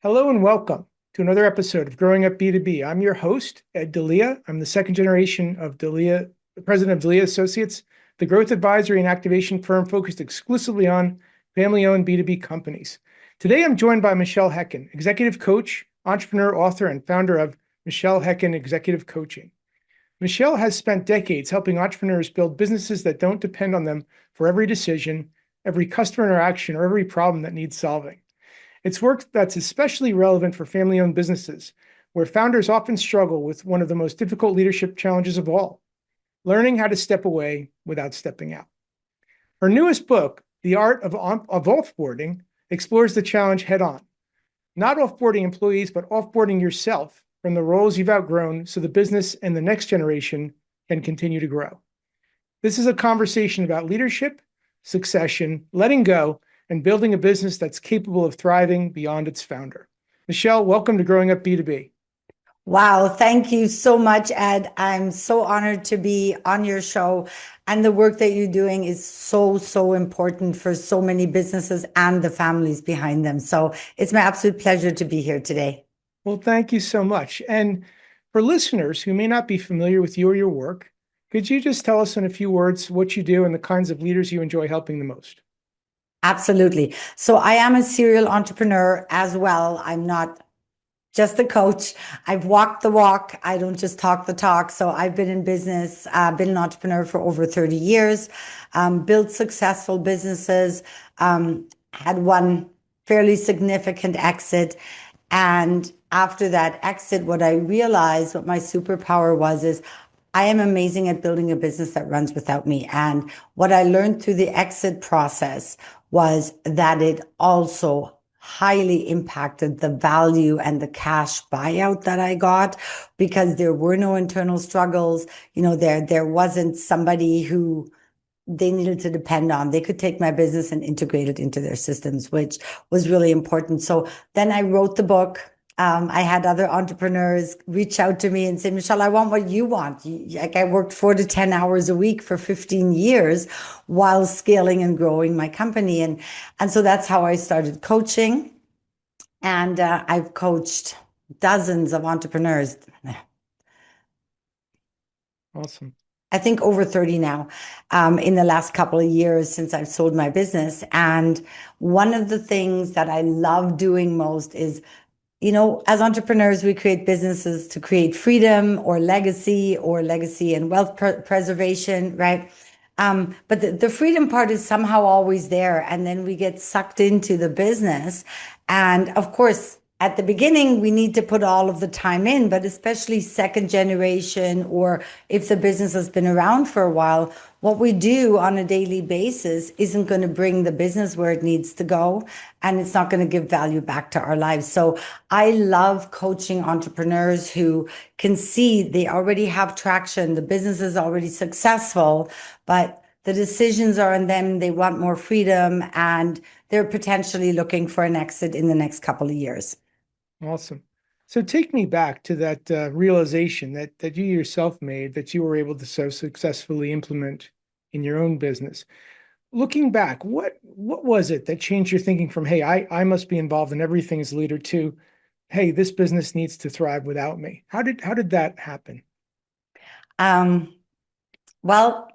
Hello and welcome to another episode of Growing Up B2B. I'm your host, Ed Delia. I'm the second generation of Delia, the president of Delia Associates, the growth advisory and activation firm focused exclusively on family-owned B2B companies. Today, I'm joined by Michèle Hecken, executive coach, entrepreneur, author, and founder of Michèle Hecken Executive Coaching. Michèle has spent decades helping entrepreneurs build businesses that don't depend on them for every decision, every customer interaction, or every problem that needs solving. It's work that's especially relevant for family-owned businesses, where founders often struggle with one of the most difficult leadership challenges of all, learning how to step away without stepping out. Her newest book, The Art of Offboarding, explores the challenge head-on. Not offboarding employees, but offboarding yourself from the roles you've outgrown so the business and the next generation can continue to grow. This is a conversation about leadership, succession, letting go, and building a business that's capable of thriving beyond its founder. Michèle, welcome to Growing Up B2B. Wow, thank you so much, Ed. I'm so honored to be on your show. And the work that you're doing is so important for so many businesses and the families behind them. So it's my absolute pleasure to be here today. Well, thank you so much. And for listeners who may not be familiar with you or your work, could you just tell us in a few words what you do and the kinds of leaders you enjoy helping the most? Absolutely. So I am a serial entrepreneur as well. I'm not just a coach. I've walked the walk. I don't just talk the talk. So I've been in business, been an entrepreneur for over 30 years, built successful businesses, had one fairly significant exit. And after that exit, what I realized, what my superpower was, is I am amazing at building a business that runs without me. And what I learned through the exit process was that it also highly impacted the value and the cash buyout that I got, because there were no internal struggles. There wasn't somebody who they needed to depend on. They could take my business and integrate it into their systems, which was really important. So then I wrote the book. I had other entrepreneurs reach out to me and say, Michèle, I want what you want. Like, I worked 4 to 10 hours a week for 15 years while scaling and growing my company. And so that's how I started coaching. And I've coached dozens of entrepreneurs. Awesome. I think over 30 now, in the last couple of years since I've sold my business. And one of the things that I love doing most is, as entrepreneurs, we create businesses to create freedom or legacy and wealth preservation, right? But the freedom part is somehow always there. And then we get sucked into the business. And of course, at the beginning, we need to put all of the time in, but especially second generation, or if the business has been around for a while, what we do on a daily basis isn't going to bring the business where it needs to go, and it's not going to give value back to our lives. So I love coaching entrepreneurs who can see they already have traction, the business is already successful, but the decisions are on them. They want more freedom, and they're potentially looking for an exit in the next couple of years. Awesome. So take me back to that realization that you yourself made, that you were able to so successfully implement in your own business. Looking back, what was it that changed your thinking from, hey, I must be involved in everything as a leader, to, hey, this business needs to thrive without me? How did that happen? Well,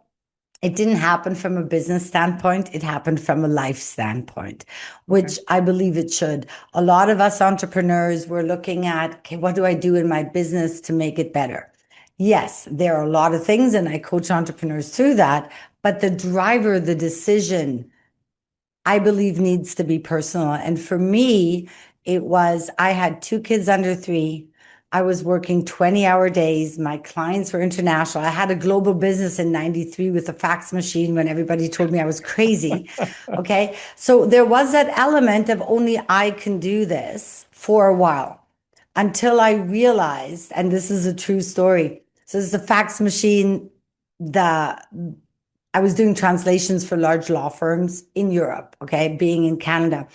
it didn't happen from a business standpoint. It happened from a life standpoint, which I believe it should. A lot of us entrepreneurs were looking at, okay, what do I do in my business to make it better? Yes, there are a lot of things, and I coach entrepreneurs through that. But the driver, the decision, I believe, needs to be personal. And for me, it was, I had 2 kids under 3. I was working 20-hour days. My clients were international. I had a global business in 93 with a fax machine when everybody told me I was crazy. Okay. So there was that element of only I can do this for a while, until I realized, and this is a true story. So this is a fax machine. I was doing translations for large law firms in Europe, okay, being in Canada.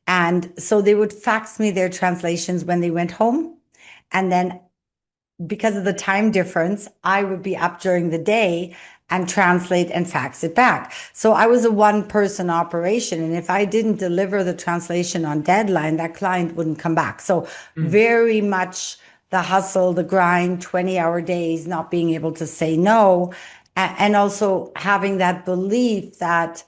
And so they would fax me their translations when they went home. And then because of the time difference, I would be up during the day and translate and fax it back. So I was a one-person operation. And if I didn't deliver the translation on deadline, that client wouldn't come back. So very much the hustle, the grind, 20-hour days, not being able to say no. And also having that belief that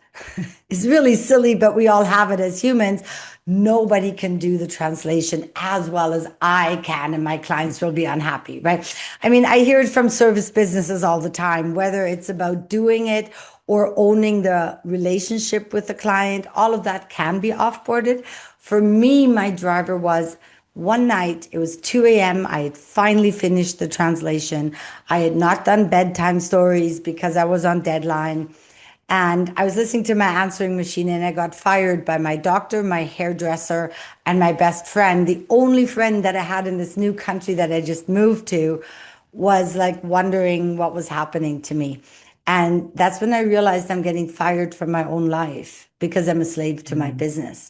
is really silly, but we all have it as humans. Nobody can do the translation as well as I can, and my clients will be unhappy, right? I mean, I hear it from service businesses all the time, whether it's about doing it or owning the relationship with the client, all of that can be offboarded. For me, my driver was one night, it was 2 a.m. I had finally finished the translation. I had not done bedtime stories because I was on deadline. And I was listening to my answering machine and I got fired by my doctor, my hairdresser, and my best friend. The only friend that I had in this new country that I just moved to was like wondering what was happening to me. And that's when I realized I'm getting fired from my own life because I'm a slave to my business.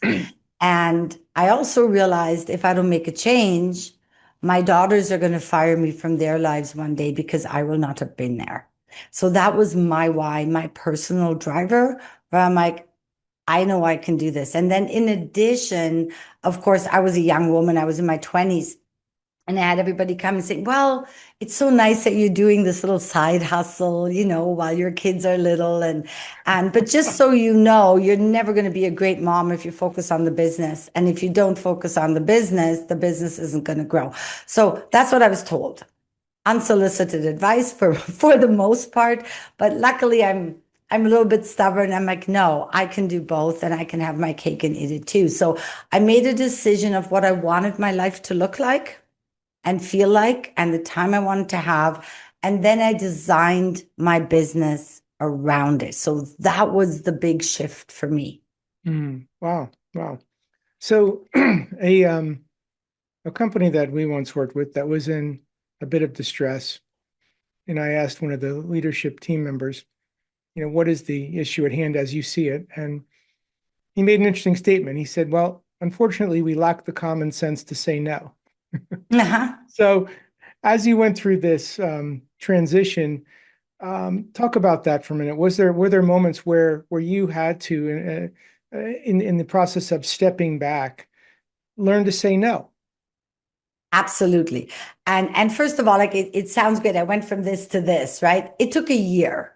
And I also realized if I don't make a change, my daughters are going to fire me from their lives one day because I will not have been there. So that was my why, my personal driver, where I'm like, I know I can do this. And then in addition, of course, I was a young woman. I was in my 20s. And I had everybody come and say, well, it's so nice that you're doing this little side hustle, while your kids are little. But just so you know, you're never going to be a great mom if you focus on the business. And if you don't focus on the business isn't going to grow. So that's what I was told. Unsolicited advice for the most part. But luckily I'm a little bit stubborn. I'm like, no, I can do both and I can have my cake and eat it too. So I made a decision of what I wanted my life to look like and feel like, and the time I wanted to have. And then I designed my business around it. So that was the big shift for me. Wow. Wow. So a company that we once worked with that was in a bit of distress, and I asked one of the leadership team members, what is the issue at hand as you see it? And he made an interesting statement. He said, well, unfortunately, we lack the common sense to say no. Uh-huh. So as you went through this transition, talk about that for a minute. Were there moments where you had to, in the process of stepping back, learn to say no? Absolutely. And first of all, like it sounds good. I went from this to this, right? It took a year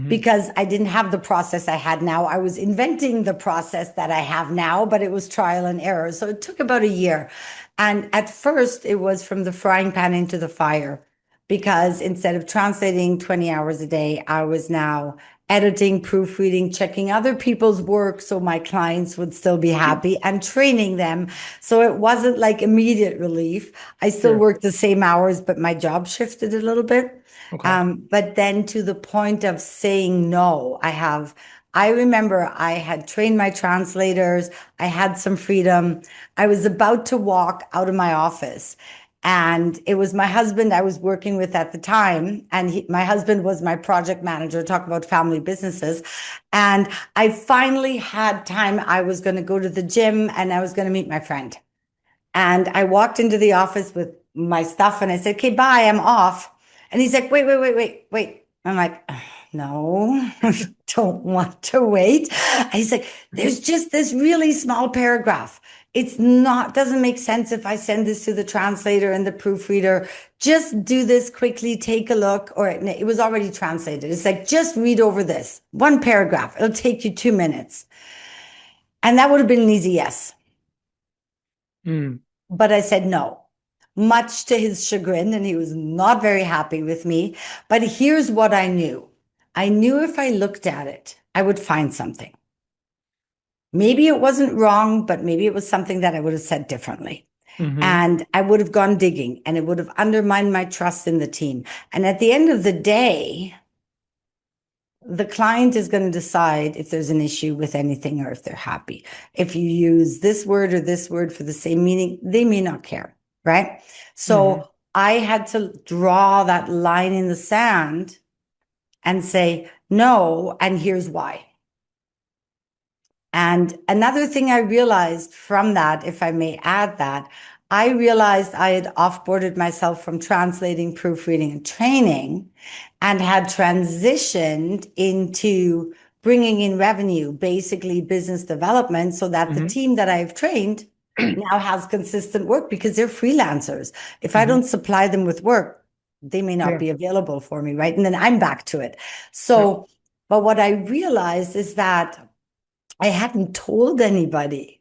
because I didn't have the process I had now. I was inventing the process that I have now, but it was trial and error. So it took about a year. And at first, it was from the frying pan into the fire because instead of translating 20 hours a day, I was now editing, proofreading, checking other people's work so my clients would still be happy and training them. So it wasn't like immediate relief. I still worked the same hours, but my job shifted a little bit. Okay. But then to the point of saying no, I remember I had trained my translators. I had some freedom. I was about to walk out of my office. And it was my husband I was working with at the time. And my husband was my project manager, talk about family businesses. And I finally had time. I was going to go to the gym and I was going to meet my friend. And I walked into the office with my stuff and I said, okay, bye, I'm off. And he's like, wait. I'm like, no, don't want to wait. And he's like, there's just this really small paragraph. It's not, doesn't make sense if I send this to the translator and the proofreader. Just do this quickly, take a look, or it was already translated. It's like, just read over this one paragraph. It'll take you 2 minutes. And that would have been an easy yes. But I said no, much to his chagrin, and he was not very happy with me. But here's what I knew. I knew if I looked at it, I would find something. Maybe it wasn't wrong, but maybe it was something that I would have said differently. And I would have gone digging and it would have undermined my trust in the team. And at the end of the day, the client is going to decide if there's an issue with anything or if they're happy. If you use this word or this word for the same meaning, they may not care, right? So I had to draw that line in the sand and say, no, and here's why. And another thing I realized from that, if I may add that, I realized I had offboarded myself from translating, proofreading, and training, and had transitioned into bringing in revenue, basically business development, so that the Hmm. team that I've trained now has consistent work because they're freelancers. If I Hmm. don't supply them with work, they may not Yeah. be available for me, right? And then I'm back to it. Yeah. So, but what I realized is that I hadn't told anybody.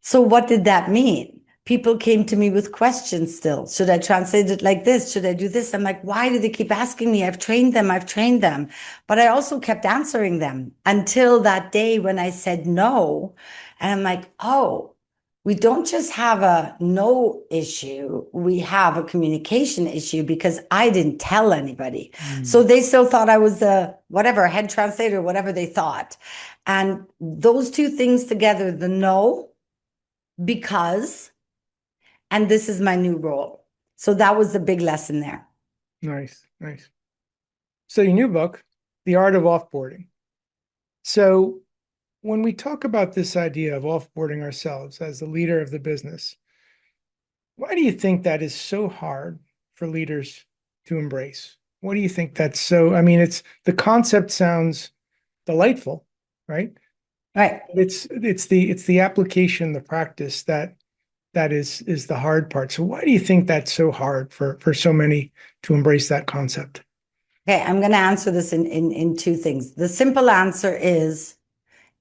So what did that mean? People came to me with questions still. Should I translate it like this? Should I do this? I'm like, why do they keep asking me? I've trained them. I've trained them. But I also kept answering them until that day when I said no. And I'm like, oh, we don't just have a no issue. We have a communication issue because I didn't tell anybody. So Mm. they still thought I was a whatever head translator, whatever they thought. And those two things together, the no, because, and this is my new role. So that was the big lesson there. Nice, nice. So your new book, The Art of Offboarding. So when we talk about this idea of offboarding ourselves as the leader of the business, why do you think that is so hard for leaders to embrace? What do you think that's so? I mean, it's the concept sounds delightful, right? Right. It's the application, the practice that is the hard part. So why do you think that's so hard for so many to embrace that concept? Okay. I'm going to answer this in two things. The simple answer is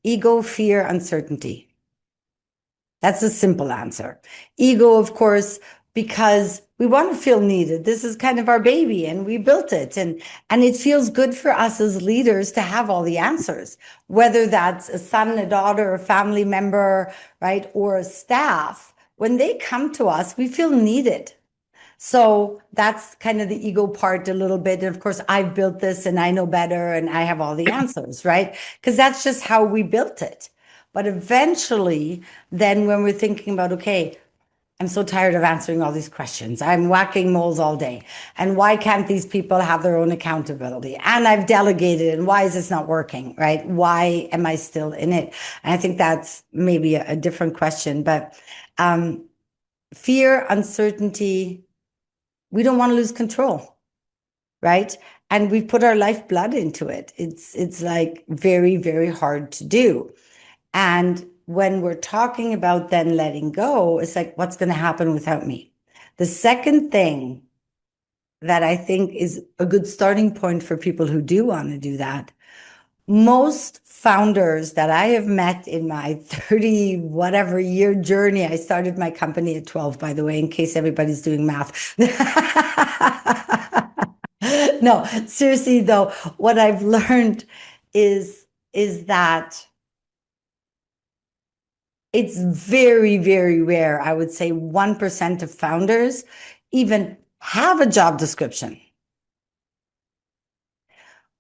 ego, fear, uncertainty. That's a simple answer. Ego, of course, because we want to feel needed. This is kind of our baby and we built it. And it feels good for us as leaders to have all the answers, whether that's a son, a daughter, a family member, right? Or a staff. When they come to us, we feel needed. So that's kind of the ego part a little bit. And of course, I've built this and I know better and I have all the answers, right? Because that's just how we built it. But eventually, then when we're thinking about, okay, I'm so tired of answering all these questions. I'm whacking moles all day. And why can't these people have their own accountability? And I've delegated, and why is this not working, right? Why am I still in it? And I think that's maybe a different question, but fear, uncertainty, we don't want to lose control, right? And we put our lifeblood into it. It's like very, very hard to do. And when we're talking about then letting go, it's like, what's going to happen without me? The second thing that I think is a good starting point for people who do want to do that, most founders that I have met in my 30 whatever year journey, I started my company at 12, by the way, in case everybody's doing math. No, seriously though, what I've learned is that it's very, very rare. I would say 1% of founders even have a job description.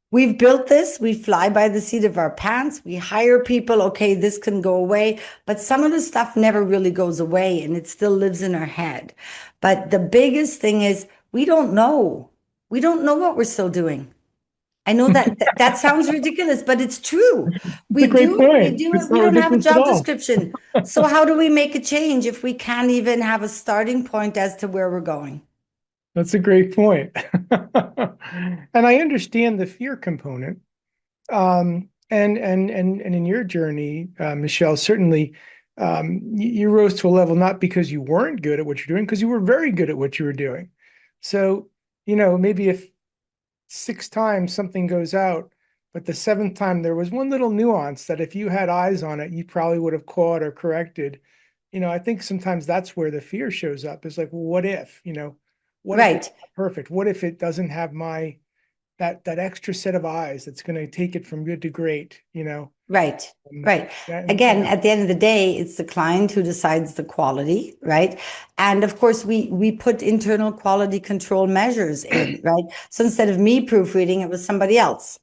We've built this, we fly by the seat of our pants, we hire people, okay, this can go away, but some of the stuff never really goes away and it still lives in our head. But the biggest thing is we don't know. We don't know what we're still doing. I know that sounds ridiculous, but it's true. It's a great We point. do it. It's We not don't have a ridiculous at job all. description. So how do we make a change if we can't even have a starting point as to where we're going? That's a great point. And I understand the fear component. And in your journey, Michèle, certainly you rose to a level not because you weren't good at what you're doing, because you were very good at what you were doing. So, maybe if 6 times something goes out, but the seventh time there was one little nuance that if you had eyes on it, you probably would have caught or corrected. I think sometimes that's where the fear shows up. It's like, well, what if, what if it's Right. not perfect? What if it doesn't have my that extra set of eyes that's going to take it from good to great? Right. Right. Again, Yeah. at the end of the day, it's the client who decides the quality, right? And of course, we put internal quality control measures in, right? So instead of me proofreading, it was somebody else.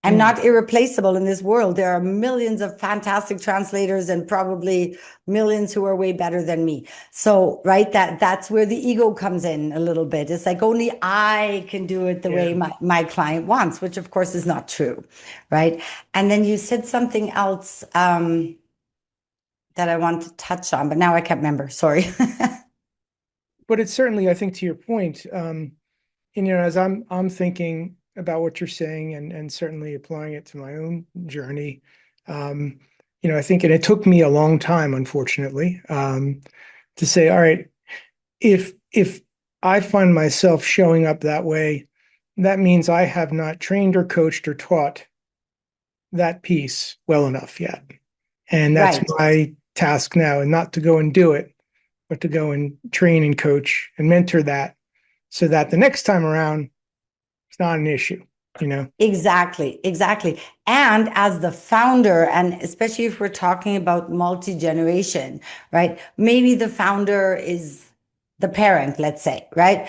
I'm Mm. not irreplaceable in this world. There are millions of fantastic translators and probably millions who are way better than me. So, right, that's where the ego comes in a little bit. It's like only I can do it the way Yeah. my client wants, which of course is not true, right? And then you said something else. that I want to touch on, but now I can't remember. Sorry. But it's certainly, I think, to your point, and, as I'm thinking about what you're saying and certainly applying it to my own journey, I think, and it took me a long time, unfortunately, to say, all right, if I find myself showing up that way, that means I have not trained or coached or taught that piece well enough yet. And that's Right. my task now, and not to go and do it, but to go and train and coach and mentor that so that the next time around, it's not an issue. Exactly, exactly. And as the founder, and especially if we're talking about multi-generation, right? Maybe the founder is the parent, let's say, right?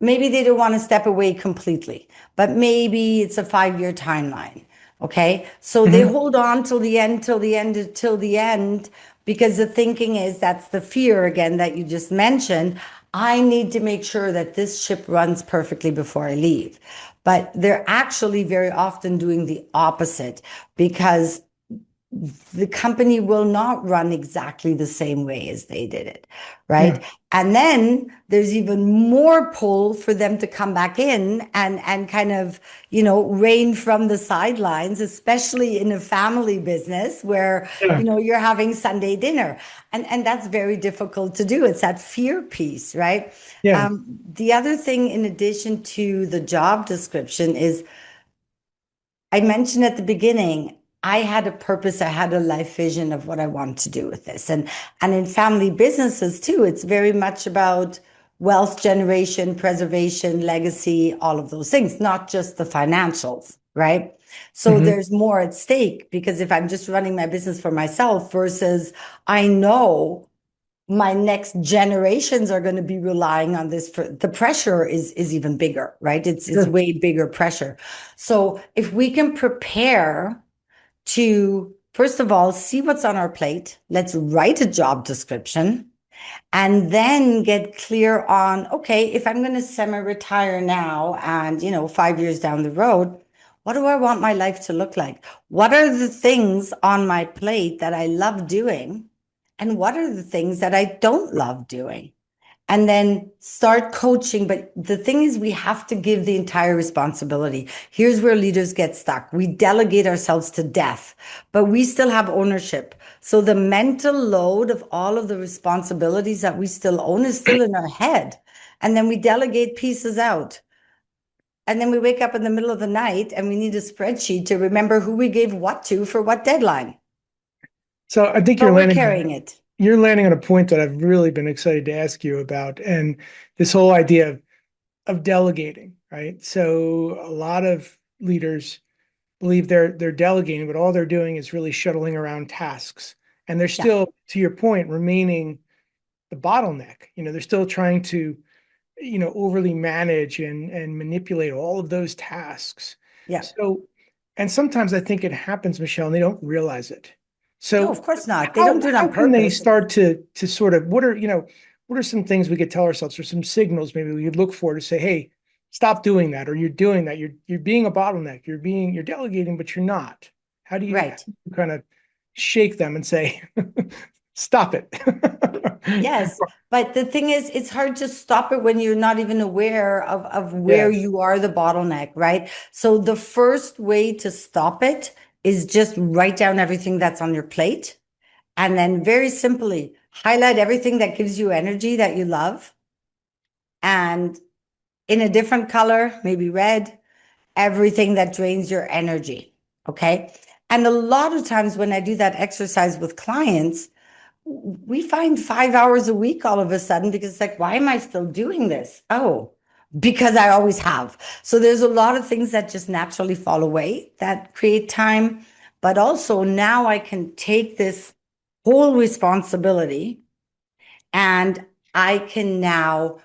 Maybe they don't want to step away completely, but maybe it's a 5-year timeline. Okay. So they Mhm. hold on till the end, till the end, because the thinking is that's the fear again that you just mentioned. I need to make sure that this ship runs perfectly before I leave. But they're actually very often doing the opposite because the company will not run exactly the same way as they did it, Yeah. right? And then there's even more pull for them to come back in and kind of, reign from the sidelines, especially in a family business where, Yeah. you're having Sunday dinner. And that's very difficult to do. It's that fear piece, right? Yeah. The other thing, in addition to the job description, is I mentioned at the beginning, I had a purpose, I had a life vision of what I want to do with this. And in family businesses too, it's very much about wealth generation, preservation, legacy, all of those things, not just the financials, right? So Mhm. there's more at stake because if I'm just running my business for myself versus I know my next generations are going to be relying on this, for the pressure is even bigger, right? It's Sure. way bigger pressure. So if we can prepare to, first of all, see what's on our plate, let's write a job description and then get clear on, okay, if I'm going to semi-retire now and, 5 years down the road, what do I want my life to look like? What are the things on my plate that I love doing? And what are the things that I don't love doing? And then start coaching. But the thing is, we have to give the entire responsibility. Here's where leaders get stuck. We delegate ourselves to death, but we still have ownership. So the mental load of all of the responsibilities that we still own is still in our head. And then we delegate pieces out. And then we wake up in the middle of the night and we need a spreadsheet to remember who we gave what to for what deadline. So I think But we're carrying it. you're landing on a point that I've really been excited to ask you about, and this whole idea of delegating, right? So a lot of leaders believe they're delegating, but all they're doing is really shuttling around tasks. And they're Yeah. still, to your point, remaining the bottleneck. They're still trying to, overly manage and manipulate all of those tasks. Yeah. So, and sometimes I think it happens, Michelle, and they don't realize it. No, So of course not. They don't how do it how on can they purpose. start to sort of what are some things we could tell ourselves, or some signals maybe we could look for to say, hey, stop doing that, or you're doing that, you're being a bottleneck, you're delegating, but you're not. How Right. do you kind of shake them and say, stop it? Yes. But the thing is, it's hard to stop it when you're not even aware of where Yeah. you are the bottleneck, right? So the first way to stop it is just write down everything that's on your plate. And then very simply highlight everything that gives you energy that you love. And in a different color, maybe red, everything that drains your energy. Okay. And a lot of times when I do that exercise with clients, we find 5 hours a week all of a sudden because it's like, why am I still doing this? Oh, because I always have. So there's a lot of things that just naturally fall away that create time. But also now I can take this whole responsibility and I can now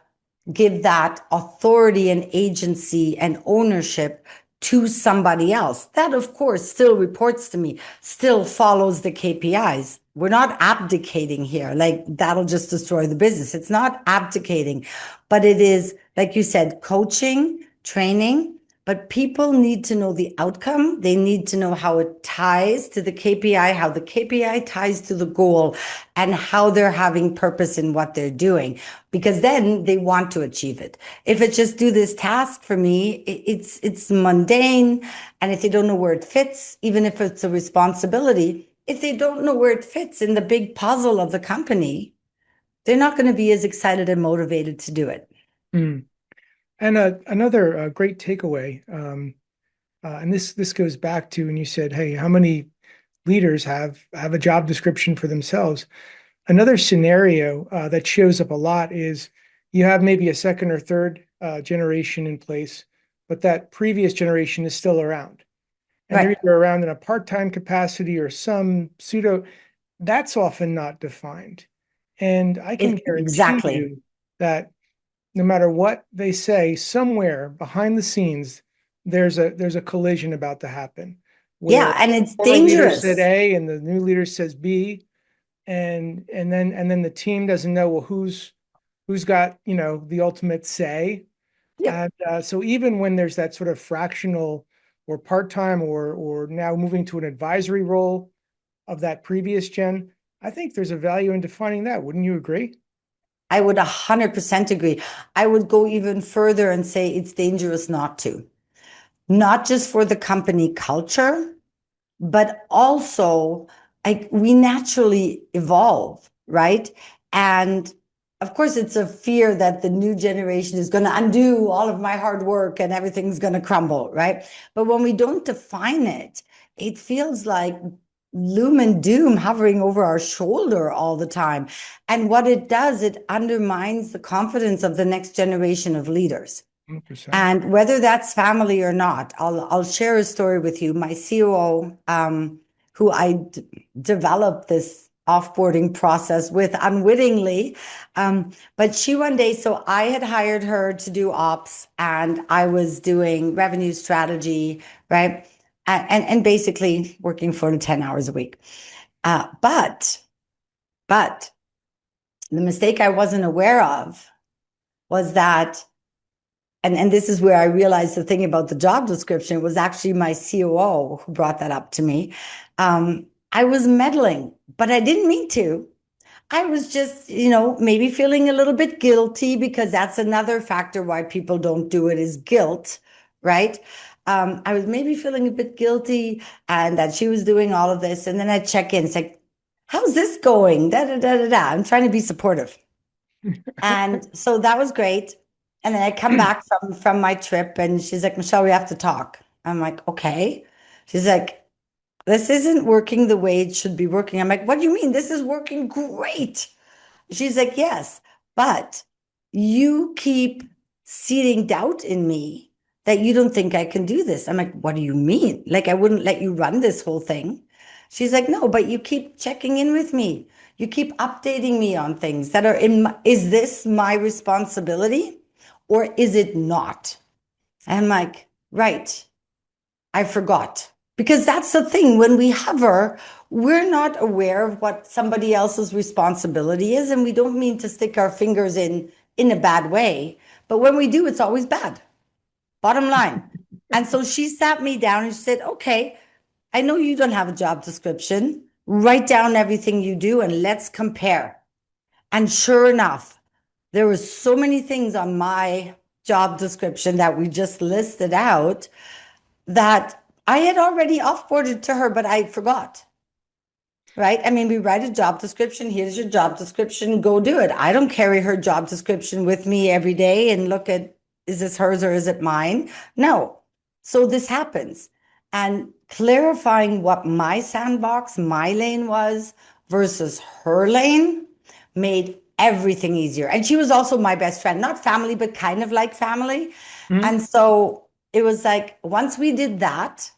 give that authority and agency and ownership to somebody else. That, of course, still reports to me, still follows the KPIs. We're not abdicating here. Like that'll just destroy the business. It's not abdicating, but it is, like you said, coaching, training, but people need to know the outcome. They need to know how it ties to the KPI, how the KPI ties to the goal, and how they're having purpose in what they're doing, because then they want to achieve it. If it's just do this task for me, it's mundane. And if they don't know where it fits, even if it's a responsibility, if they don't know where it fits in the big puzzle of the company, they're not going to be as excited and motivated to do it. Mm. And another great takeaway, and this goes back to when you said, "Hey, how many leaders have a job description for themselves?" Another scenario that shows up a lot is you have maybe a second or third generation in place, but that previous generation is still around, and they're Right. either around in a part-time capacity or some pseudo. That's often not defined, and I can guarantee Exactly. you that no matter what they say, somewhere behind the scenes, there's a collision about to happen where Yeah, and it's former leader said dangerous. A and the new leader says B, and then the team doesn't know, well, who's got the ultimate say. Yep. And so even when there's that sort of fractional or part-time or now moving to an advisory role of that previous gen, I think there's a value in defining that. Wouldn't you agree? I would 100% agree. I would go even further and say it's dangerous not to, not just for the company culture, but also like we naturally evolve, right? And of course, it's a fear that the new generation is going to undo all of my hard work and everything's going to crumble, right? But when we don't define it, it feels like loom and doom hovering over our shoulder all the time. And what it does, it undermines the confidence of the next generation of leaders. 100%. And whether that's family or not, I'll share a story with you. My COO, who developed this offboarding process with unwittingly, but she one day, so I had hired her to do ops, and I was doing revenue strategy, right, and basically working for 10 hours a week. But the mistake I wasn't aware of was that and this is where I realized the thing about the job description was actually my COO who brought that up to me. I was meddling, but I didn't mean to. I was just, maybe feeling a little bit guilty because that's another factor why people don't do it is guilt, right? I was maybe feeling a bit guilty and that she was doing all of this. And then I check in, it's like, how's this going? Da, da, da, da, da. I'm trying to be supportive. And so that was great. And then I come back from my trip and she's like, Michèle, we have to talk. I'm like, okay. She's like, this isn't working the way it should be working. I'm like, what do you mean? This is working great. She's like, yes, but you keep seeding doubt in me that you don't think I can do this. I'm like, what do you mean? Like, I wouldn't let you run this whole thing. She's like, no, but you keep checking in with me. You keep updating me on things that are is this my responsibility or is it not? I'm like, right. I forgot. Because that's the thing. When we hover, we're not aware of what somebody else's responsibility is. And we don't mean to stick our fingers in a bad way. But when we do, it's always bad. Bottom line. And so she sat me down and she said, okay, I know you don't have a job description. Write down everything you do and let's compare. And sure enough, there were so many things on my job description that we just listed out that I had already offboarded to her, but I forgot. Right? I mean, we write a job description. Here's your job description. Go do it. I don't carry her job description with me every day and look at, is this hers or is it mine? No. So this happens. And clarifying what my sandbox, my lane was versus her lane made everything easier. And she was also my best friend, not family, but kind of like family. Mhm. And so it was like, once we did that,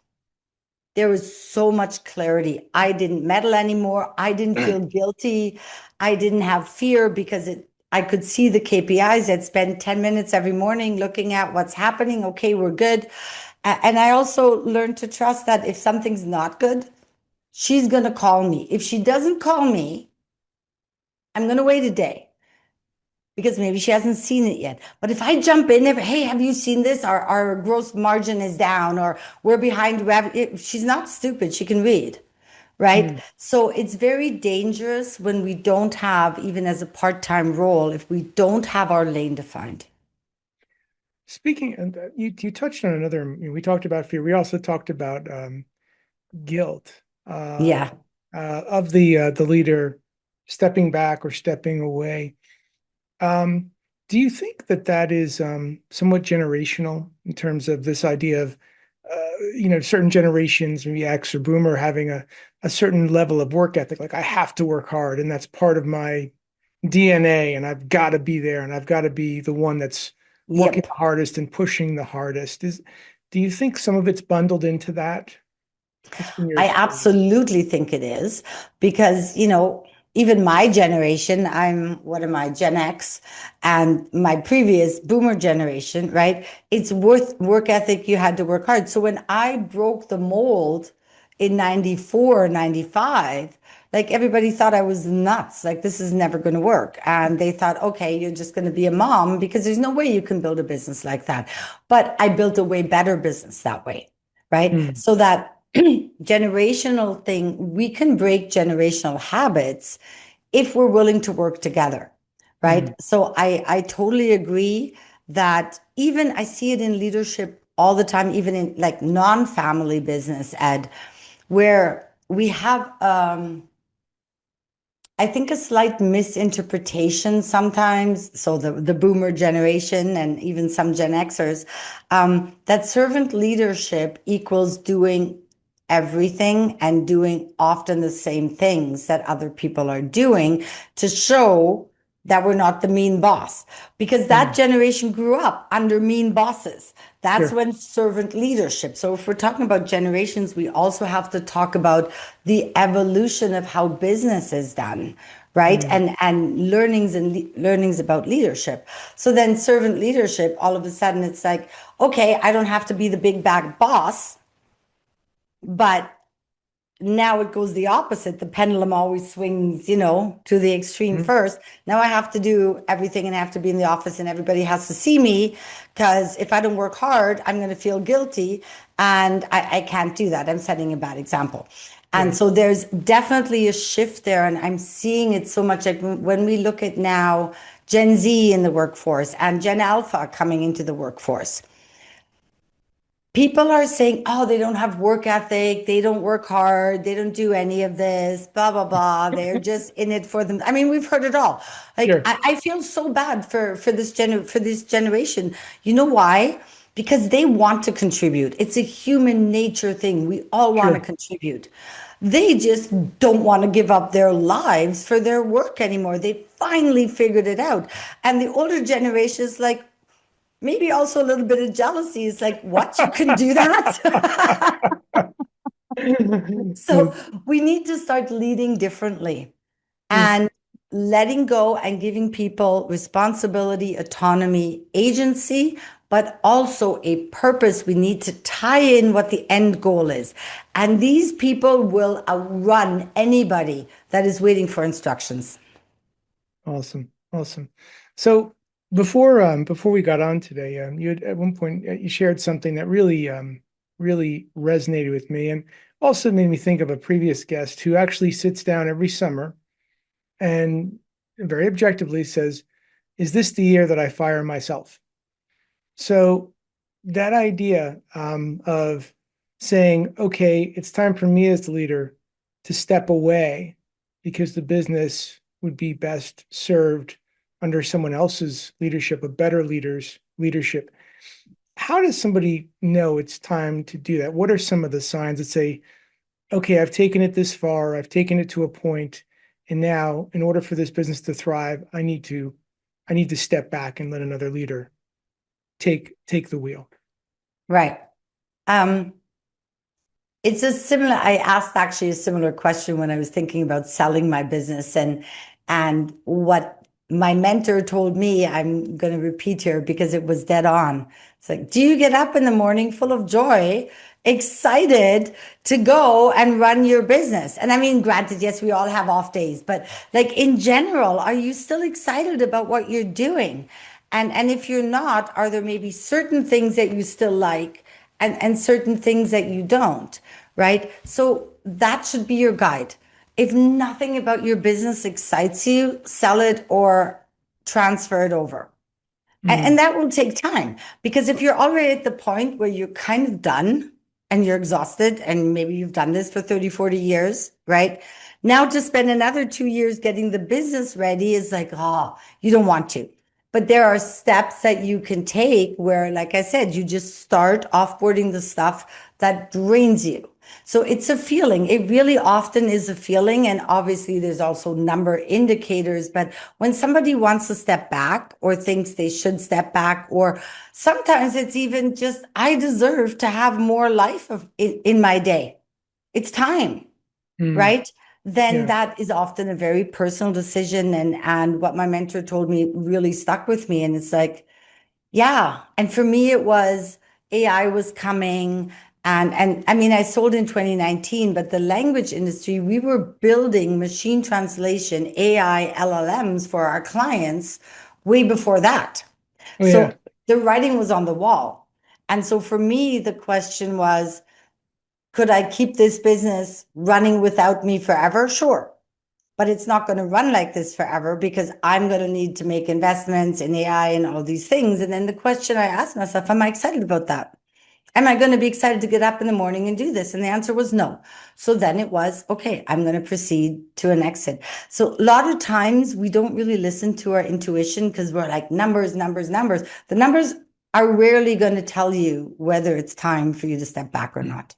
there was so much clarity. I didn't meddle anymore. I didn't feel guilty. I didn't have fear because I could see the KPIs. I'd spend 10 minutes every morning looking at what's happening. Okay, we're good. And I also learned to trust that if something's not good, she's going to call me. If she doesn't call me, I'm going to wait a day because maybe she hasn't seen it yet. But if I jump in, hey, have you seen this? Our gross margin is down, or we're behind revenue. She's not stupid. She can read, right? Mm. So it's very dangerous when we don't have, even as a part-time role, if we don't have our lane defined. Speaking, and you touched on another, we talked about fear. We also talked about guilt uh, Yeah. of the leader stepping back or stepping away. Um, do you think that that is somewhat generational in terms of this idea of, certain generations, maybe X or Boomer, having a certain level of work ethic, like I have to work hard, and that's part of my DNA, and I've got to be there, and I've got to be the one that's working Yep. the hardest and pushing the hardest. Do you think some of it's bundled into that? What's been your I experience? absolutely think it is because, even my generation, I'm, what am I, Gen X, and my previous boomer generation, right? It's work ethic. You had to work hard. So when I broke the mold in 94, 95, like everybody thought I was nuts. Like this is never going to work. And they thought, okay, you're just going to be a mom because there's no way you can build a business like that. But I built a way better business that way, right? Mm, So that generational thing, we can break generational habits if we're willing to work together, right? mm, So I totally agree that even I see it in leadership all the time, even in like non-family business, Ed, where we have I think a slight misinterpretation sometimes. So the boomer generation and even some Gen Xers, that servant leadership equals doing everything and doing often the same things that other people are doing to show that we're not the mean boss, because that mm. generation grew up under mean bosses. That's Sure. when servant leadership. So if we're talking about generations, we also have to talk about the evolution of how business is done, right? Mm, And learnings about leadership. So then servant leadership, all of a sudden it's like, okay, I don't have to be the big bad boss, but now it goes the opposite. The pendulum always swings, to the extreme mm. first. Now I have to do everything and I have to be in the office and everybody has to see me because if I don't work hard, I'm going to feel guilty and I can't do that. I'm setting a bad example. And Yeah. so there's definitely a shift there. And I'm seeing it so much like when we look at now Gen Z in the workforce and Gen Alpha coming into the workforce, people are saying, oh, they don't have work ethic, they don't work hard, they don't do any of this, blah, blah, blah. They're just in it for them. I mean, we've heard it all. Like, Sure. I feel so bad for this generation. You know why? Because they want to contribute. It's a human nature thing. We all want to Sure. contribute. They just don't want to give up their lives for their work anymore. They finally figured it out. And the older generation is like, maybe also a little bit of jealousy. It's like, what? You can do that? So we need to start leading differently and letting go and giving people responsibility, autonomy, agency, but also a purpose. We need to tie in what the end goal is. And these people will outrun anybody that is waiting for instructions. Awesome. Awesome. So before we got on today, you had at one point you shared something that really resonated with me and also made me think of a previous guest who actually sits down every summer and very objectively says, "Is this the year that I fire myself?" So that idea of saying, "Okay, it's time for me as the leader to step away because the business would be best served under someone else's leadership, a better leader's leadership." How does somebody know it's time to do that? What are some of the signs that say, "Okay, I've taken it this far, I've taken it to a point, and now in order for this business to thrive, I need to step back and let another leader take the wheel." Right. Um, It's a similar, I asked actually a similar question when I was thinking about selling my business and what my mentor told me, I'm going to repeat here because it was dead on. It's like, do you get up in the morning full of joy, excited to go and run your business? And I mean, granted, yes, we all have off days, but like in general, are you still excited about what you're doing? And if you're not, are there maybe certain things that you still like and certain things that you don't, right? So that should be your guide. If nothing about your business excites you, sell it or transfer it over. And that will take time because if you're already at the point where you're kind of done and you're exhausted and maybe you've done this for 30, 40 years, right? Now to spend another 2 years getting the business ready is like, oh, you don't want to. But there are steps that you can take where, like I said, you just start offboarding the stuff that drains you. So it's a feeling. It really often is a feeling. And obviously, there's also number indicators. But when somebody wants to step back or thinks they should step back, or sometimes it's even just, I deserve to have more life in my day. It's time, right? Then Yeah. that is often a very personal decision. And what my mentor told me really stuck with me. And it's like, yeah. And for me, it was AI was coming. And I mean, I sold in 2019, but the language industry, we were building machine translation, AI, LLMs for our clients way before that. Oh, So yeah. the writing was on the wall. And so for me, the question was, could I keep this business running without me forever? Sure. But it's not going to run like this forever because I'm going to need to make investments in AI and all these things. And then the question I asked myself, am I excited about that? Am I going to be excited to get up in the morning and do this? And the answer was no. So then it was, okay, I'm going to proceed to an exit. So a lot of times we don't really listen to our intuition because we're like numbers, numbers, numbers. The numbers are rarely going to tell you whether it's time for you to step back or not.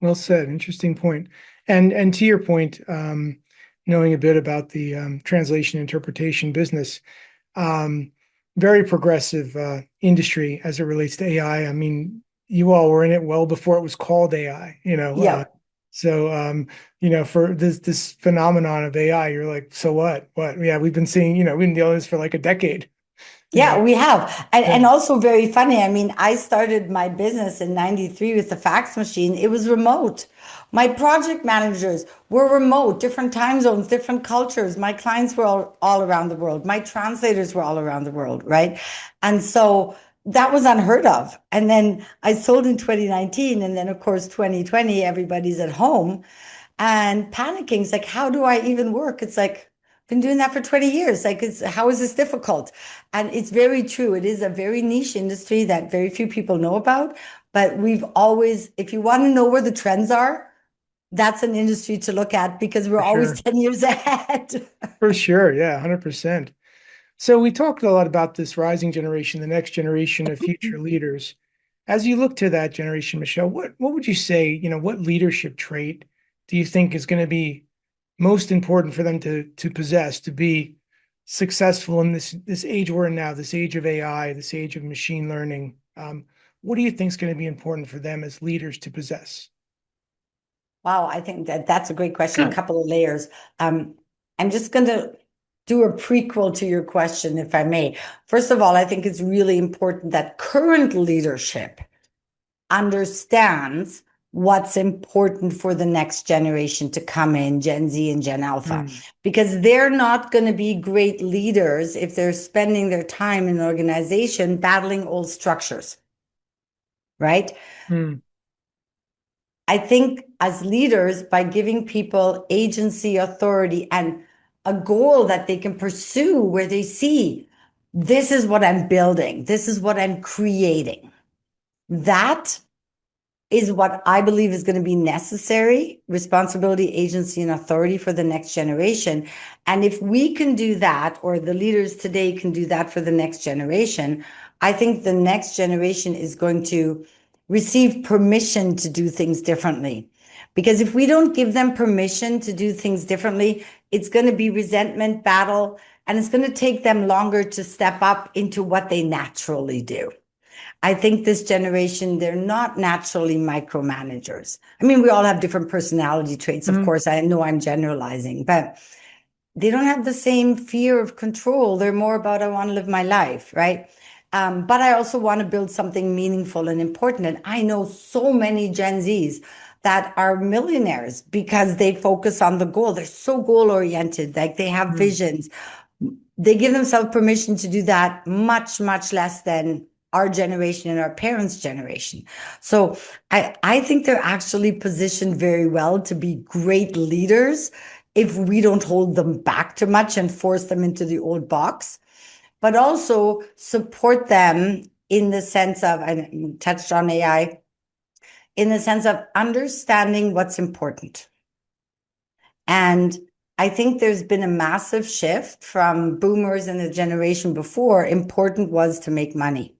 Well said. Interesting point. And to your point, knowing a bit about the translation interpretation business, um, very progressive industry as it relates to AI. I mean, you all were in it well before it was called AI, Yeah. so for this phenomenon of AI, you're like, so what? What? Yeah, we've been seeing, we've been dealing with this for like a decade. Yeah, we have. And Yeah. also very funny. I mean, I started my business in 93 with the fax machine. It was remote. My project managers were remote, different time zones, different cultures. My clients were all around the world. My translators were all around the world, right? And so that was unheard of. And then I sold in 2019. And then, of course, 2020, everybody's at home and panicking. It's like, how do I even work? It's like, been doing that for 20 years. Like, how is this difficult? And it's very true. It is a very niche industry that very few people know about. But we've always, if you want to know where the trends are, that's an industry to look at because we're For always sure. 10 years ahead. For sure. Yeah, 100%. So we talked a lot about this rising generation, the next generation of future leaders. As you look to that generation, Michèle, what would you say, what leadership trait do you think is going to be most important for them to possess to be successful in this age we're in now, this age of AI, this age of machine learning? What do you think is going to be important for them as leaders to possess? Wow, I think that's a great question. A couple of layers. I'm just going to do a prequel to your question, if I may. First of all, I think it's really important that current leadership understands what's important for the next generation to come in, Gen Z and Gen Alpha, because they're not going to be great leaders if they're spending their time in an organization battling old structures, right? Mm. I think as leaders, by giving people agency, authority, and a goal that they can pursue where they see this is what I'm building, this is what I'm creating. That is what I believe is going to be necessary responsibility, agency, and authority for the next generation. And if we can do that, or the leaders today can do that for the next generation, I think the next generation is going to receive permission to do things differently. Because if we don't give them permission to do things differently, it's going to be resentment, battle, and it's going to take them longer to step up into what they naturally do. I think this generation, they're not naturally micromanagers. I mean, we all have different personality traits, of course. I know I'm generalizing, but they don't have the same fear of control. They're more about, I want to live my life, right? But I also want to build something meaningful and important. And I know so many Gen Zs that are millionaires because they focus on the goal. They're so goal oriented, like they have visions. They give themselves permission to do that much, much less than our generation and our parents' generation. So I think they're actually positioned very well to be great leaders if we don't hold them back too much and force them into the old box, but also support them in the sense of, I touched on AI, in the sense of understanding what's important. And I think there's been a massive shift from boomers and the generation before. Important was to make money.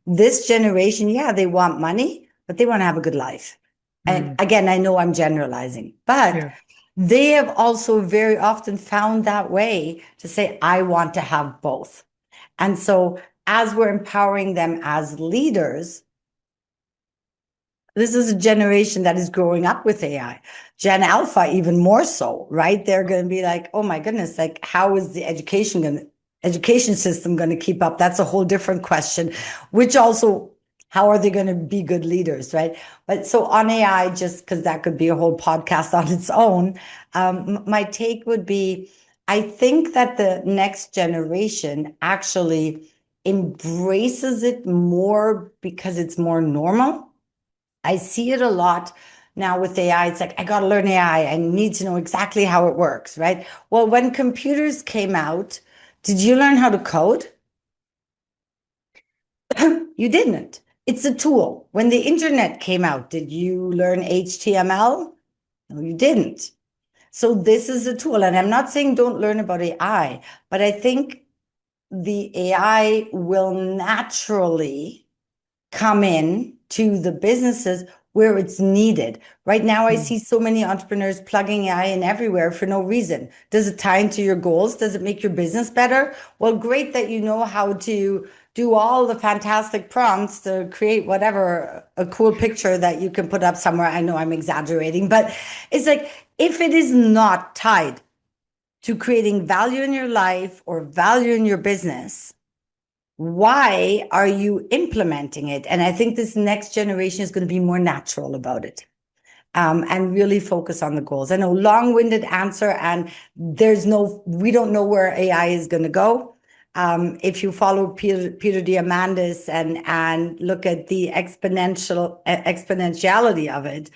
This generation, yeah, they want money, but they want to have a good life. And again, I know I'm generalizing, but they have also very often found that way to say, I want to have both. And so as we're empowering them as leaders, this is a generation that is growing up with AI. Gen Alpha, even more so, right? They're going to be like, oh my goodness, like how is the education system going to keep up? That's a whole different question, which also, how are they going to be good leaders, right? But so on AI, just because that could be a whole podcast on its own, my take would be, I think that the next generation actually embraces it more because it's more normal. I see it a lot now with AI. It's like, I got to learn AI. I need to know exactly how it works, right? Well, when computers came out, did you learn how to code? You didn't. It's a tool. When the internet came out, did you learn HTML? No, you didn't. So this is a tool. And I'm not saying don't learn about AI, but I think the AI will naturally come in to the businesses where it's needed. Right now, I see so many entrepreneurs plugging AI in everywhere for no reason. Does it tie into your goals? Does it make your business better? Well, great that you know how to do all the fantastic prompts to create whatever, a cool picture that you can put up somewhere. I know I'm exaggerating, but it's like, if it is not tied to creating value in your life or value in your business, why are you implementing it? And I think this next generation is going to be more natural about it, and really focus on the goals. I know, long-winded answer, and we don't know where AI is going to go. If you follow Peter Diamandis and look at the exponentiality of it,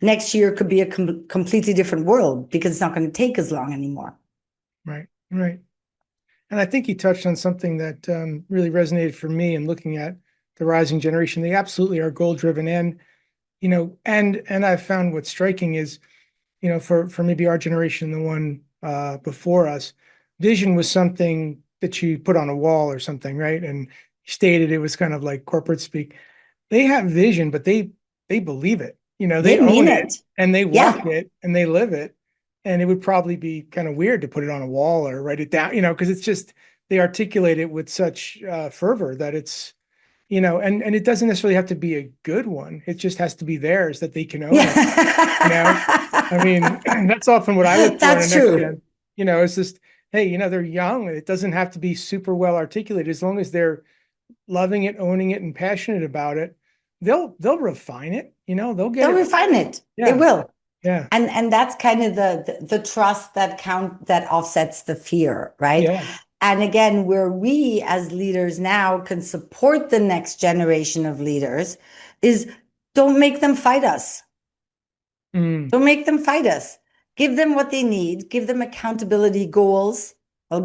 next year could be a completely different world because it's not going to take as long anymore. Right, right. And I think you touched on something that really resonated for me in looking at the rising generation. They absolutely are goal-driven, and and I've found what's striking is, for maybe our generation, the one before us, vision was something that you put on a wall or something, right? And stated, it was kind of like corporate speak. They have vision, but they believe it. They They mean own it, it. and they Yeah. walk it, and they live it. And it would probably be kind of weird to put it on a wall or write it down, because it's just, they articulate it with such fervor that it's, and it doesn't necessarily have to be a good one. It just has to be theirs, that they can own it. I mean, that's often what I look for in a That's next true. gen. It's just, hey, they're young. It doesn't have to be super well articulated. As long as they're loving it, owning it, and passionate about it, they'll refine it. They'll get They'll it. refine it. They Yeah, will. yeah, And that's kind of the trust that offsets the fear, right? yeah. And again, where we as leaders now can support the next generation of leaders is, don't make them fight us. Mm, Don't make them fight us. Give them what they need. Give them accountability goals,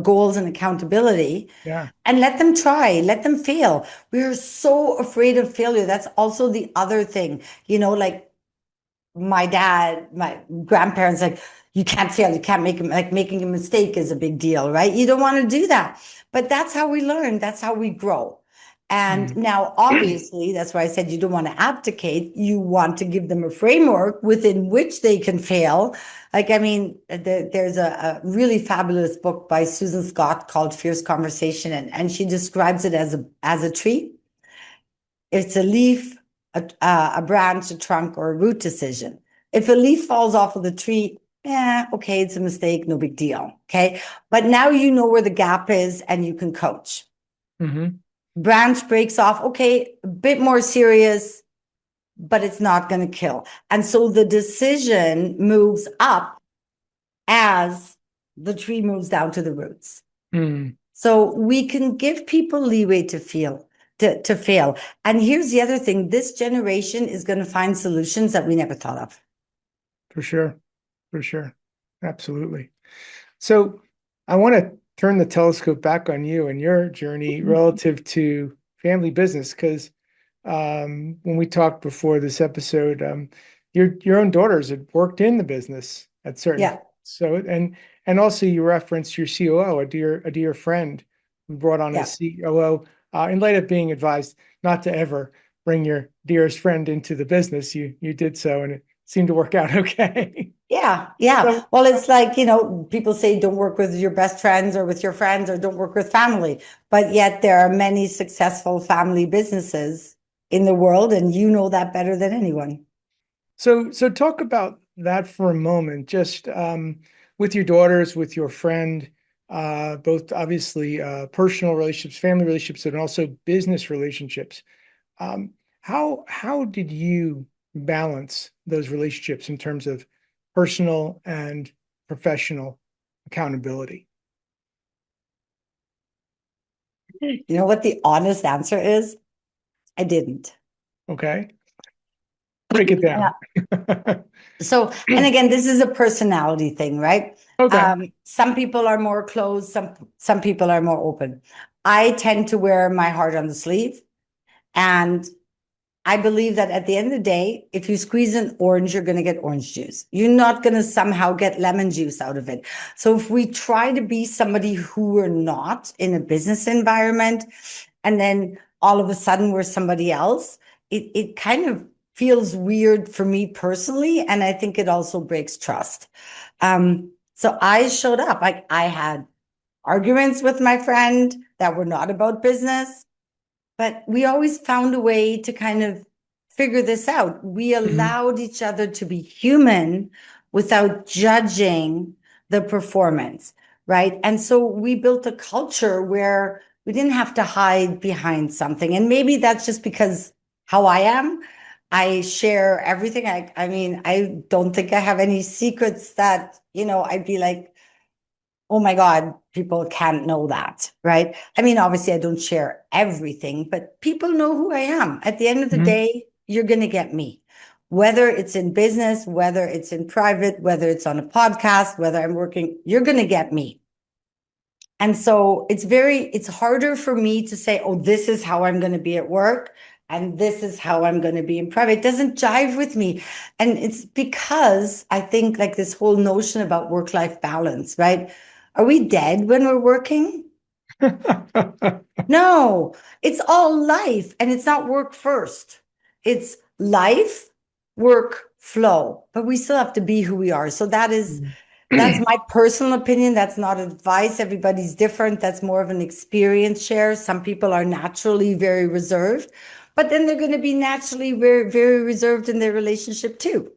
goals and accountability, yeah. and let them try, let them fail. We're so afraid of failure. That's also the other thing, like my dad, my grandparents, like, you can't fail, you can't make like making a mistake is a big deal, right? You don't want to do that. But that's how we learn, that's how we grow. And Mm. now, obviously, that's why I said you don't want to abdicate. You want to give them a framework within which they can fail. Like, I mean, there's a really fabulous book by Susan Scott called Fierce Conversation, and she describes it as a tree. It's a leaf, a branch, a trunk, or a root decision. If a leaf falls off of the tree, Yeah, okay, it's a mistake, no big deal. Okay. But now you know where the gap is and you can coach. Mm-hmm. Branch breaks off, okay, a bit more serious, but it's not going to kill. And so the decision moves up as the tree moves down to the roots. Mm, So we can give people leeway to fail. And here's the other thing, this generation is going to find solutions that we never thought of. for sure. For sure. Absolutely. So I want to turn the telescope back on you and your journey relative to family business, because when we talked before this episode, your own daughters had worked in the business at certain Yeah, points. So and also you referenced your COO, a dear friend who brought on yeah. as COO, in light of being advised not to ever bring your dearest friend into the business. You did so, and it seemed to work out okay. Yeah, yeah. So Well, it's like, people say don't work with your best friends or with your friends or don't work with family. But yet there are many successful family businesses in the world, and you know that better than anyone. So talk about that for a moment, just with your daughters, with your friend, both obviously personal relationships, family relationships, and also business relationships. Um, how did you balance those relationships in terms of personal and professional accountability? You know what the honest answer is? I didn't. Okay, break it And down. so, and again, this is a personality thing, right? Okay. Some people are more closed, some people are more open. I tend to wear my heart on the sleeve, and I believe that at the end of the day, if you squeeze an orange, you're going to get orange juice. You're not going to somehow get lemon juice out of it. So if we try to be somebody who we're not in a business environment, and then all of a sudden we're somebody else, it kind of feels weird for me personally. And I think it also breaks trust. So I showed up. Like, I had arguments with my friend that were not about business, but we always found a way to kind of figure this out. We Mhm. allowed each other to be human without judging the performance, right? And so we built a culture where we didn't have to hide behind something. And maybe that's just because how I am. I share everything. I mean, I don't think I have any secrets that, I'd be like, oh my God, people can't know that, right? I mean, obviously, I don't share everything, but people know who I am. At the end of the Mhm. day, you're going to get me, whether it's in business, whether it's in private, whether it's on a podcast, whether I'm working, you're going to get me. And so it's harder for me to say, oh, this is how I'm going to be at work and this is how I'm going to be in private. It doesn't jive with me. And it's because I think like this whole notion about work-life balance, right? Are we dead when we're working? No, it's all life and it's not work first. It's life, work, flow, but we still have to be who we are. So that's my personal opinion. That's not advice. Everybody's different. That's more of an experience share. Some people are naturally very reserved, but then they're going to be naturally very, very reserved in their relationship too.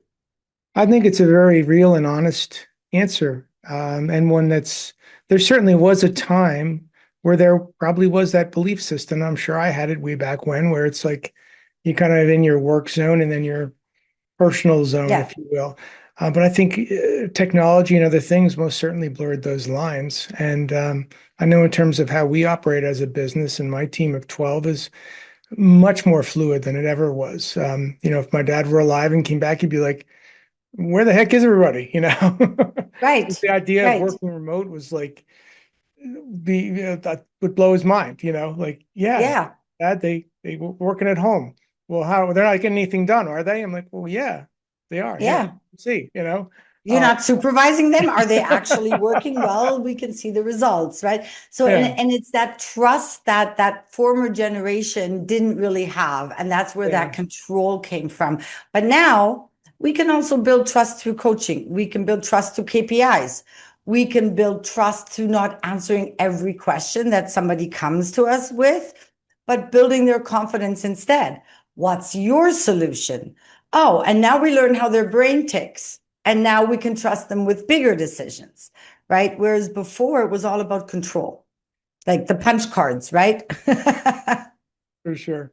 I think it's a very real and honest answer, and one there certainly was a time where there probably was that belief system. I'm sure I had it way back when, where it's like you kind of in your work zone and then your personal zone, Yeah. if you will. But I think technology and other things most certainly blurred those lines. And I know in terms of how we operate as a business, and my team of 12 is much more fluid than it ever was. If my dad were alive and came back, he'd be like, where the heck is everybody? Right. The idea of Right. working remote was like, that would blow his mind, like, yeah, Yeah. dad, they were working at home. Well, how they're not getting anything done, are they? I'm like, well, yeah, they are. Here, Yeah. see. You're Uh, not supervising them. Are they actually working well? We can see the results, right? So, and, yeah, and it's that trust that former generation didn't really have. And that's where yeah, that control came from. But now we can also build trust through coaching. We can build trust through KPIs. We can build trust through not answering every question that somebody comes to us with, but building their confidence instead. What's your solution? Oh, and now we learn how their brain ticks. And now we can trust them with bigger decisions, right? Whereas before it was all about control, like the punch cards, right? For sure.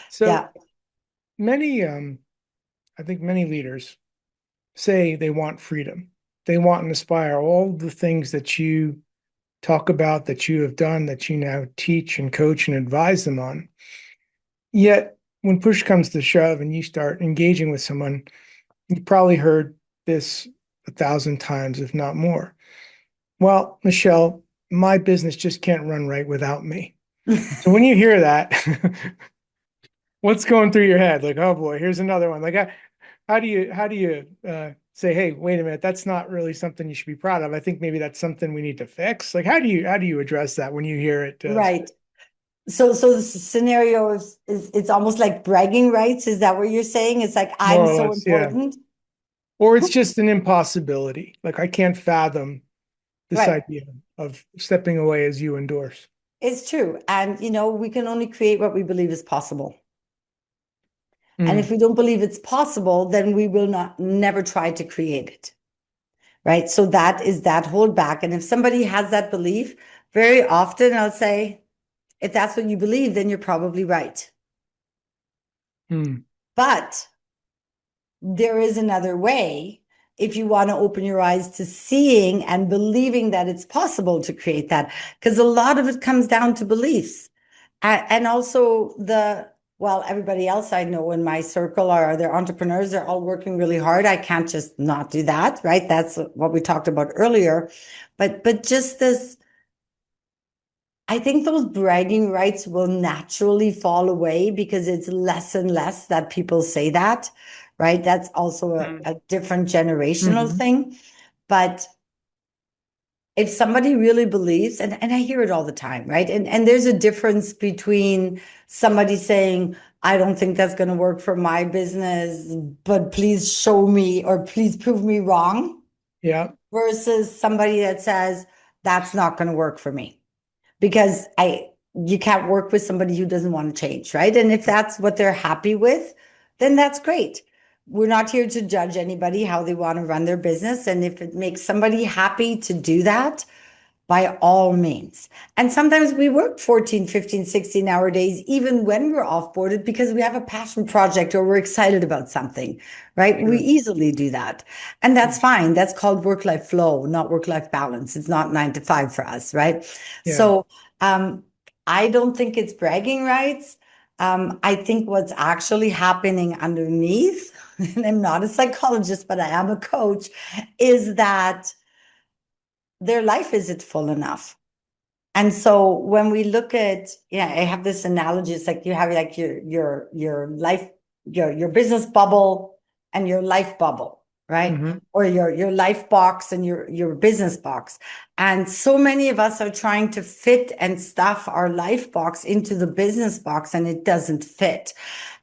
So Yeah. many, I think many leaders say they want freedom. They want and aspire all the things that you talk about, that you have done, that you now teach and coach and advise them on. Yet, when push comes to shove and you start engaging with someone, you probably heard this 1,000 times, if not more. Well, Michèle, my business just can't run right without me. So when you hear that, what's going through your head? Like, oh boy, here's another one. Like, how do you say, hey, wait a minute, that's not really something you should be proud of. I think maybe that's something we need to fix. Like, how do you address that when you hear it? Right. So the scenario is it's almost like bragging rights. Is that what you're saying? It's like More I'm or so less, yeah. important. Or it's just an impossibility. Like I can't fathom this Right. idea of stepping away as you endorse. It's true. And we can only create what we believe is possible. And if Mm, we don't believe it's possible, then we will not never try to create it. Right. So that is that hold back. And if somebody has that belief, very often I'll say, if that's what you believe, then you're probably right. mm, But there is another way if you want to open your eyes to seeing and believing that it's possible to create that. Because a lot of it comes down to beliefs. And also well, everybody else I know in my circle are they're entrepreneurs. They're all working really hard. I can't just not do that, right? That's what we talked about earlier. But just this, I think those bragging rights will naturally fall away because it's less and less that people say that, right? That's also mm, a different generational mhm. thing. But if somebody really believes, and I hear it all the time, right? And there's a difference between somebody saying, I don't think that's going to work for my business, but please show me or please prove me wrong, Yeah. versus somebody that says, that's not going to work for me because you can't work with somebody who doesn't want to change, right? And if that's what they're happy with, then that's great. We're not here to judge anybody how they want to run their business. And if it makes somebody happy to do that, by all means. And sometimes we work 14, 15, 16-hour days, even when we're offboarded, because we have a passion project or we're excited about something, right? We Sure. easily do that. And that's fine. That's called work-life flow, not work-life balance. It's not 9 to 5 for us, right? Yeah. So I don't think it's bragging rights. I think what's actually happening underneath, and I'm not a psychologist, but I am a coach, is that their life isn't full enough. And so when we look at, yeah, I have this analogy. It's like you have like your life, your business bubble and your life bubble, right? Hmm. Or your life box and your business box. And so many of us are trying to fit and stuff our life box into the business box, and it doesn't fit.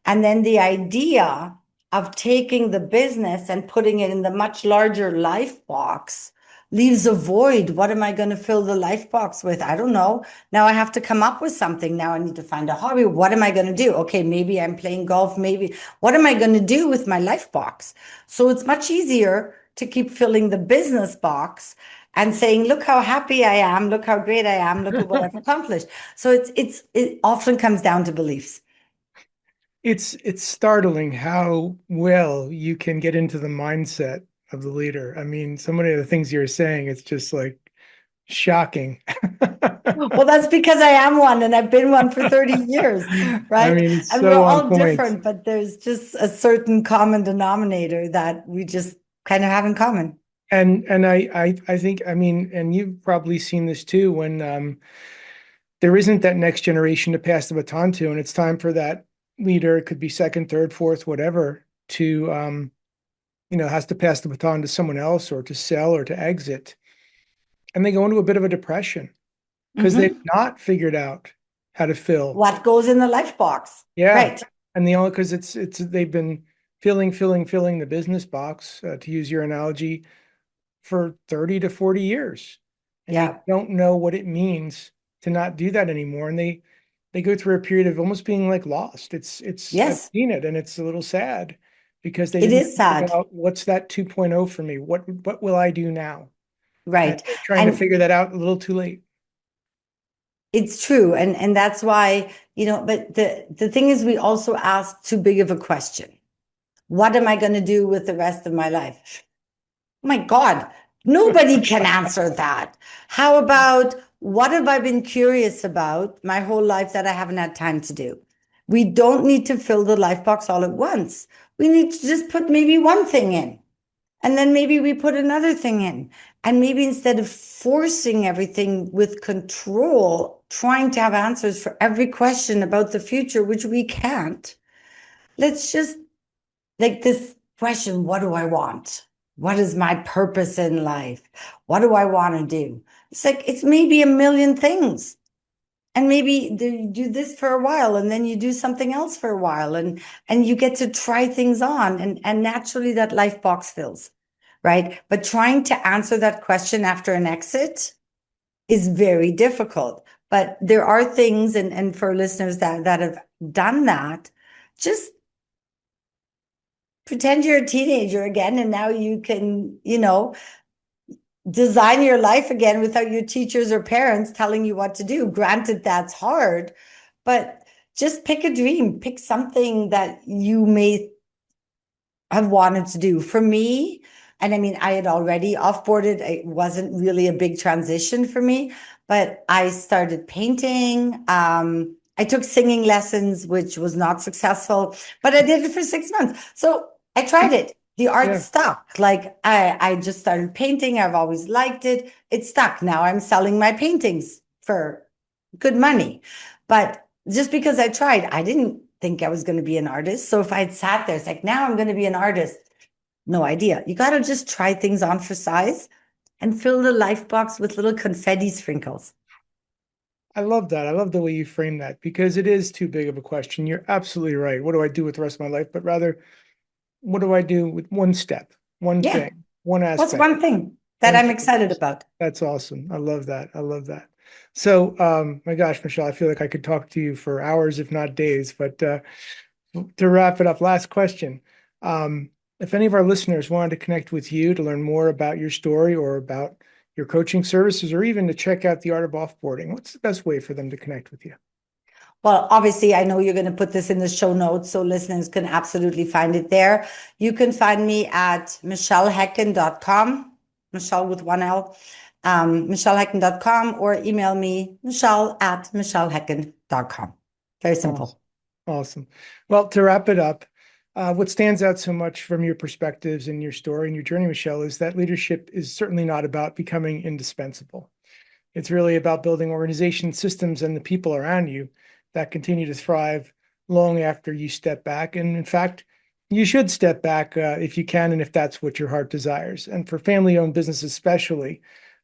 And then the idea of taking the business and putting it in the much larger life box leaves a void. What am I going to fill the life box with? I don't know. Now I have to come up with something. Now I need to find a hobby. What am I going to do? Okay, maybe I'm playing golf. Maybe what am I going to do with my life box? So it's much easier to keep filling the business box and saying, look how happy I am. Look how great I am. Look at what I've accomplished. So it often comes down to beliefs. It's startling how well you can get into the mindset of the leader. I mean, so many of the things you're saying, it's just like shocking. Well, that's because I am one and I've been one for 30 years, I right? mean, it's And we're so on all point. different, but there's just a certain common denominator that we just kind of have in common. And I think, I mean, and you've probably seen this too, when there isn't that next generation to pass the baton to, and it's time for that leader, it could be second, third, fourth, whatever, to has to pass the baton to someone else or to sell or to exit. And they go into a bit of a depression because they've Mhm. not figured out how to fill. What goes in the life box? Yeah. Right. And the only because it's they've been filling the business box, to use your analogy, for 30 to 40 years. And they Yeah. don't know what it means to not do that anymore. And they go through a period of almost being like lost. I've Yes. seen it and it's a little sad because they It didn't is figure sad. out what's that 2.0 for me? What will I do now? And Right. they're trying to And figure that out a little too late. it's true. And that's why, but the thing is, we also ask too big of a question. What am I going to do with the rest of my life? Oh my God, nobody can answer that. How about what have I been curious about my whole life that I haven't had time to do? We don't need to fill the life box all at once. We need to just put maybe one thing in. And then maybe we put another thing in. And maybe instead of forcing everything with control, trying to have answers for every question about the future, which we can't, let's just like this question, what do I want? What is my purpose in life? What do I want to do? It's like, it's maybe a million things. And maybe you do this for a while and then you do something else for a while and you get to try things on and naturally that life box fills, right? But trying to answer that question after an exit is very difficult. But there are things, and for listeners that have done that, just pretend you're a teenager again, and now you can, design your life again without your teachers or parents telling you what to do. Granted, that's hard, but just pick a dream, pick something that you may have wanted to do. For me, and I mean, I had already offboarded. It wasn't really a big transition for me, but I started painting. I took singing lessons, which was not successful, but I did it for 6 months. So I tried it. The art Yeah. stuck. Like I just started painting. I've always liked it. It stuck. Now I'm selling my paintings for good money. But just because I tried, I didn't think I was going to be an artist. So if I'd sat there, it's like, now I'm going to be an artist. No idea. You got to just try things on for size and fill the life box with little confetti sprinkles. I love that. I love the way you frame that because it is too big of a question. You're absolutely right. What do I do with the rest of my life? But rather, what do I do with one step, one Yeah. thing, one What's aspect? one thing that One I'm thing. excited about? That's awesome. I love that. I love that. So, my gosh, Michèle, I feel like I could talk to you for hours, if not days. But to wrap it up, last question. If any of our listeners wanted to connect with you to learn more about your story or about your coaching services, or even to check out the Art of Offboarding, what's the best way for them to connect with you? Well, obviously, I know you're going to put this in the show notes, so listeners can absolutely find it there. You can find me at michelehecken.com, Michelle with one L, michelehecken.com, or email me, michelle@michelehecken.com. Very simple. Awesome. Well, to wrap it up, what stands out so much from your perspectives and your story and your journey, Michèle, is that leadership is certainly not about becoming indispensable. It's really about building organization systems and the people around you that continue to thrive long after you step back. And in fact, you should step back if you can, and if that's what your heart desires. And for family-owned businesses especially,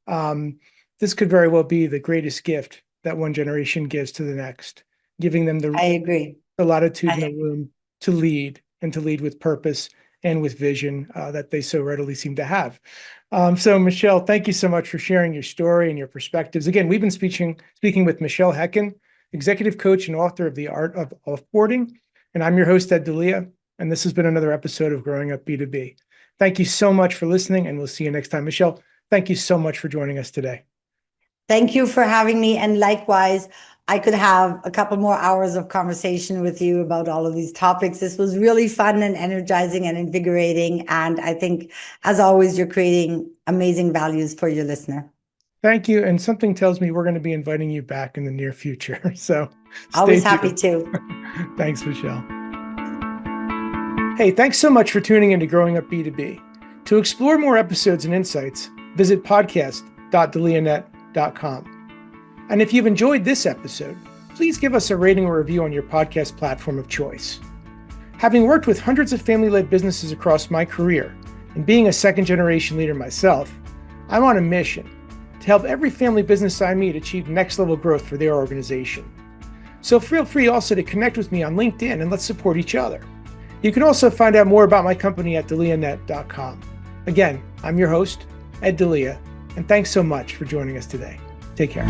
this could very well be the greatest gift that one generation gives to the next, giving them I agree. the latitude and the room to lead, and to lead with purpose and with vision that they so readily seem to have. So Michèle, thank you so much for sharing your story and your perspectives. Again, we've been speaking with Michèle Hecken, executive coach and author of The Art of Offboarding. And I'm your host, Ed Delia, and this has been another episode of Growing Up B2B. Thank you so much for listening, and we'll see you next time. Michèle, thank you so much for joining us today. Thank you for having me. And likewise, I could have a couple more hours of conversation with you about all of these topics. This was really fun and energizing and invigorating. And I think, as always, you're creating amazing values for your listener. Thank you. And something tells me we're going to be inviting you back in the near future. So always happy to. Thanks, Michèle. Hey, thanks so much for tuning into Growing Up B2B. To explore more episodes and insights, visit podcast.delianet.com. And if you've enjoyed this episode, please give us a rating or review on your podcast platform of choice. Having worked with hundreds of family-led businesses across my career, and being a second-generation leader myself, I'm on a mission to help every family business I meet achieve next-level growth for their organization. So feel free also to connect with me on LinkedIn, and let's support each other. You can also find out more about my company at delianet.com. Again, I'm your host, Ed Delia, and thanks so much for joining us today. Take care.